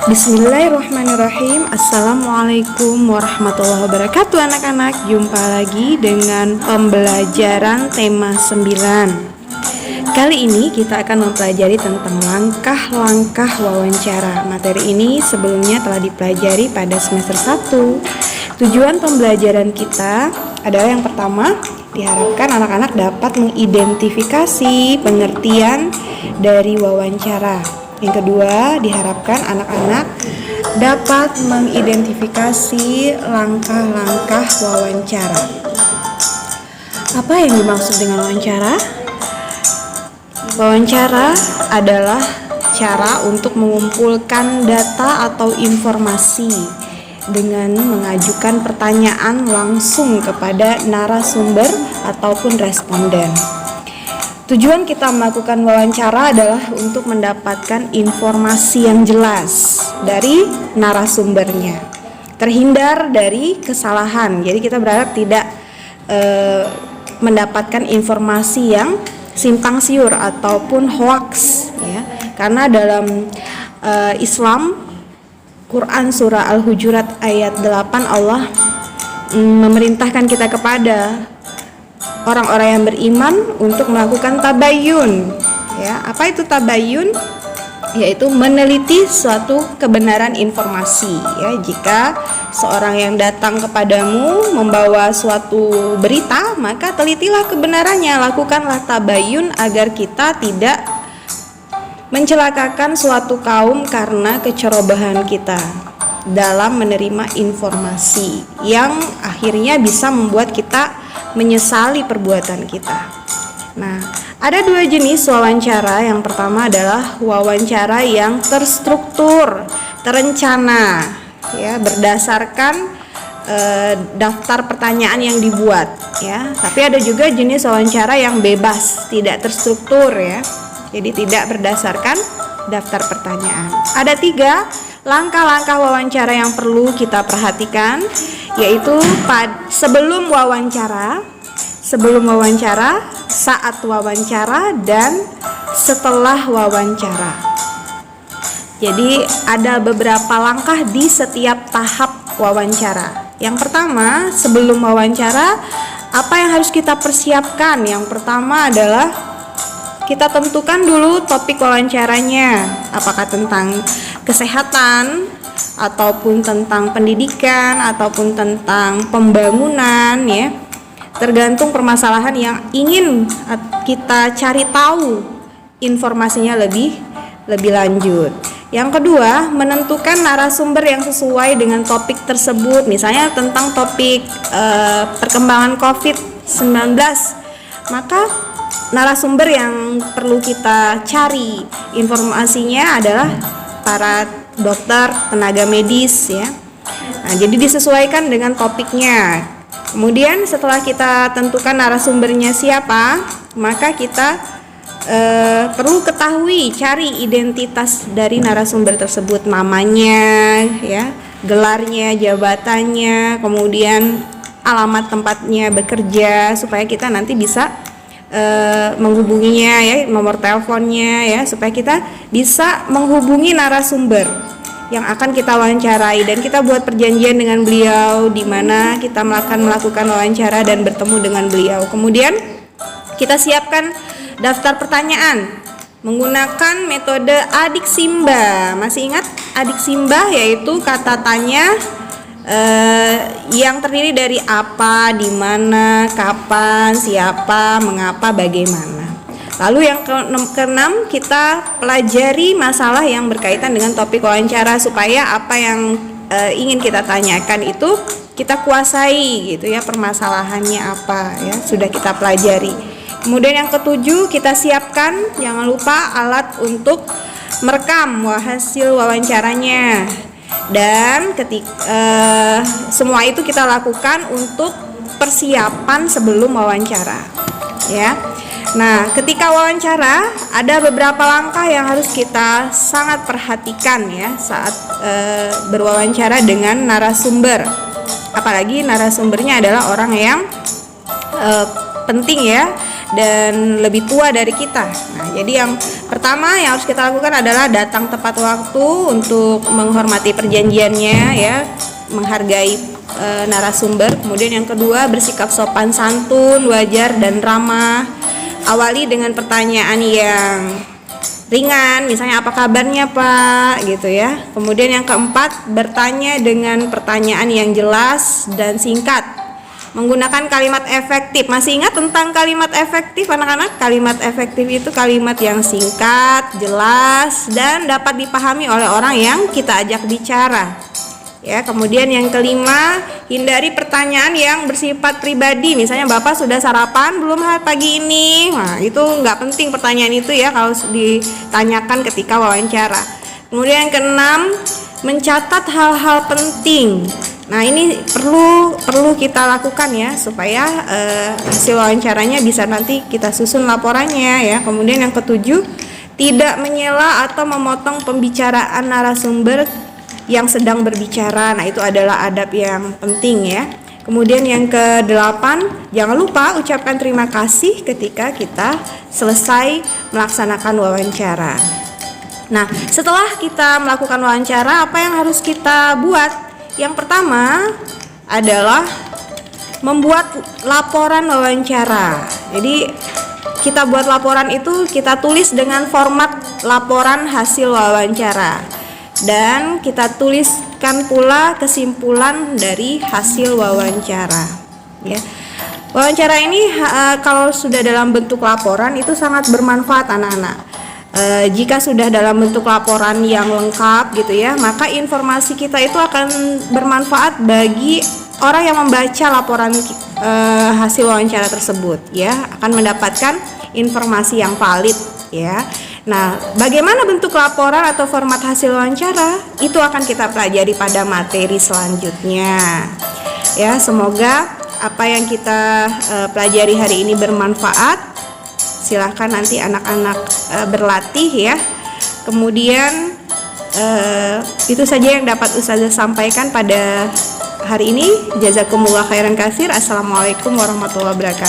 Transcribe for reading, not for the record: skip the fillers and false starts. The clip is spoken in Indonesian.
Bismillahirrahmanirrahim. Assalamualaikum warahmatullahi wabarakatuh anak-anak. Jumpa lagi dengan pembelajaran tema 9. Kali ini kita akan mempelajari tentang langkah-langkah wawancara. Materi ini sebelumnya telah dipelajari pada semester 1. Tujuan pembelajaran kita adalah yang pertama, diharapkan anak-anak dapat mengidentifikasi pengertian dari wawancara. Yang kedua, diharapkan anak-anak dapat mengidentifikasi langkah-langkah wawancara. Apa yang dimaksud dengan wawancara? Wawancara adalah cara untuk mengumpulkan data atau informasi dengan mengajukan pertanyaan langsung kepada narasumber ataupun responden. Tujuan kita melakukan wawancara adalah untuk mendapatkan informasi yang jelas dari narasumbernya, terhindar dari kesalahan. Jadi kita berharap tidak mendapatkan informasi yang simpang siur ataupun hoax, ya. Karena dalam Islam, Quran surah Al-Hujurat ayat 8, Allah memerintahkan kita kepada orang-orang yang beriman untuk melakukan tabayyun. Ya, apa itu tabayyun? Yaitu meneliti suatu kebenaran informasi. Ya, jika seorang yang datang kepadamu membawa suatu berita, maka telitilah kebenarannya, lakukanlah tabayyun agar kita tidak mencelakakan suatu kaum karena kecerobohan kita dalam menerima informasi yang akhirnya bisa membuat kita menyesali perbuatan kita. Nah, ada dua jenis wawancara. Yang pertama adalah wawancara yang terstruktur, terencana, ya, berdasarkan daftar pertanyaan yang dibuat, ya. Tapi ada juga jenis wawancara yang bebas, tidak terstruktur, ya. Jadi tidak berdasarkan daftar pertanyaan. Ada 3 langkah-langkah wawancara yang perlu kita perhatikan, yaitu sebelum wawancara, saat wawancara, dan setelah wawancara. Jadi ada beberapa langkah di setiap tahap wawancara. Yang pertama, sebelum wawancara, apa yang harus kita persiapkan? Yang pertama adalah kita tentukan dulu topik wawancaranya, apakah tentang kesehatan, ataupun tentang pendidikan, ataupun tentang pembangunan, ya. Tergantung permasalahan yang ingin kita cari tahu informasinya lebih lanjut. Yang kedua, menentukan narasumber yang sesuai dengan topik tersebut. Misalnya tentang topik perkembangan COVID-19, maka narasumber yang perlu kita cari informasinya adalah para dokter, tenaga medis, ya. Nah, jadi disesuaikan dengan topiknya. Kemudian setelah kita tentukan narasumbernya siapa, maka kita perlu ketahui, cari identitas dari narasumber tersebut, namanya, ya, gelarnya, jabatannya, kemudian alamat tempatnya bekerja, supaya kita nanti bisa menghubunginya, ya, nomor teleponnya, ya, supaya kita bisa menghubungi narasumber yang akan kita wawancarai, dan kita buat perjanjian dengan beliau di mana kita akan melakukan wawancara dan bertemu dengan beliau. Kemudian kita siapkan daftar pertanyaan menggunakan metode adik simba. Masih ingat adik simba? Yaitu kata tanya yang terdiri dari apa, di mana, kapan, siapa, mengapa, bagaimana. Lalu yang keenam, kita pelajari masalah yang berkaitan dengan topik wawancara supaya apa yang ingin kita tanyakan itu kita kuasai, gitu ya, permasalahannya apa, ya, sudah kita pelajari. Kemudian yang ketujuh, kita siapkan, jangan lupa, alat untuk merekam hasil wawancaranya. Dan semua itu kita lakukan untuk persiapan sebelum wawancara, ya. Nah, ketika wawancara ada beberapa langkah yang harus kita sangat perhatikan, ya, saat berwawancara dengan narasumber. Apalagi narasumbernya adalah orang yang penting, ya, dan lebih tua dari kita. Nah, jadi yang pertama yang harus kita lakukan adalah datang tepat waktu untuk menghormati perjanjiannya ya, menghargai narasumber. Kemudian yang kedua, bersikap sopan santun, wajar dan ramah. Awali dengan pertanyaan yang ringan, misalnya apa kabarnya Pak, gitu ya. Kemudian yang keempat, bertanya dengan pertanyaan yang jelas dan singkat, menggunakan kalimat efektif. Masih ingat tentang kalimat efektif anak-anak? Kalimat efektif itu kalimat yang singkat, jelas, dan dapat dipahami oleh orang yang kita ajak bicara. Ya, kemudian yang kelima, hindari pertanyaan yang bersifat pribadi. Misalnya Bapak sudah sarapan belum pagi ini? Nah, itu nggak penting pertanyaan itu ya kalau ditanyakan ketika wawancara. Kemudian yang keenam, mencatat hal-hal penting. Nah, ini perlu kita lakukan ya supaya hasil wawancaranya bisa nanti kita susun laporannya ya. Kemudian yang ketujuh, tidak menyela atau memotong pembicaraan narasumber yang sedang berbicara. Nah, itu adalah adab yang penting ya. Kemudian yang kedelapan, jangan lupa ucapkan terima kasih ketika kita selesai melaksanakan wawancara. Nah, setelah kita melakukan wawancara, apa yang harus kita buat? Yang pertama adalah membuat laporan wawancara. Jadi kita buat laporan itu kita tulis dengan format laporan hasil wawancara. Dan kita tuliskan pula kesimpulan dari hasil wawancara ya. Wawancara ini kalau sudah dalam bentuk laporan itu sangat bermanfaat anak-anak. Jika sudah dalam bentuk laporan yang lengkap gitu ya, maka informasi kita itu akan bermanfaat bagi orang yang membaca laporan hasil wawancara tersebut ya, akan mendapatkan informasi yang valid ya. Nah, bagaimana bentuk laporan atau format hasil wawancara? Itu akan kita pelajari pada materi selanjutnya. Ya, semoga apa yang kita pelajari hari ini bermanfaat. Silahkan nanti anak-anak berlatih ya. Kemudian itu saja yang dapat Ustazah sampaikan pada hari ini. Jazakumullah khairan katsir. Assalamualaikum warahmatullahi wabarakatuh.